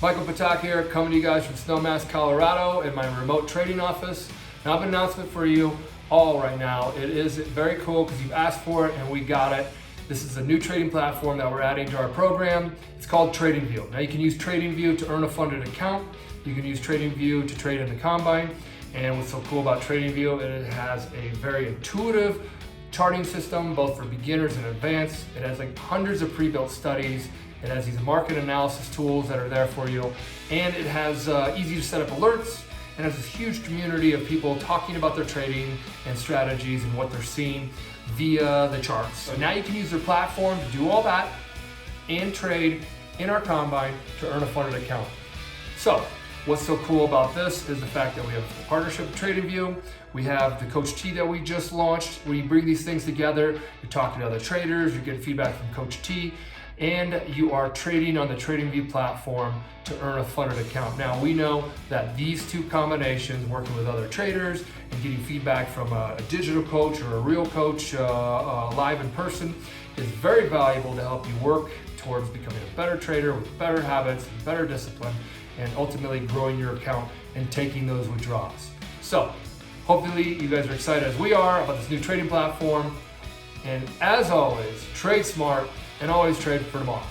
Michael Patak here, coming to you guys from Snowmass, Colorado in my remote trading office. Now I have an announcement for you all right now. It is very cool because you've asked for it and we got it. This is a new trading platform that we're adding to our program. It's called TradingView. Now you can use TradingView to earn a funded account. You can use TradingView to trade in the combine. And what's so cool about TradingView, it has a very intuitive charting system, both for beginners and advanced. It has like hundreds of pre-built studies. It has these market analysis tools that are there for you. And it has easy to set up alerts, and has this huge community of people talking about their trading and strategies and what they're seeing via the charts. So now you can use their platform to do all that and trade in our combine to earn a funded account. So what's so cool about this is the fact that we have a partnership with TradingView. We have the CoachT that we just launched. When you bring these things together, you're talking to other traders, you're getting feedback from CoachT, and you are trading on the TradingView platform to earn a funded account. Now we know that these two combinations, working with other traders and getting feedback from a digital coach or a real coach live in person, is very valuable to help you work towards becoming a better trader with better habits and better discipline, and ultimately growing your account and taking those withdrawals. So hopefully you guys are excited as we are about this new trading platform. And as always, trade smart and always trade for tomorrow.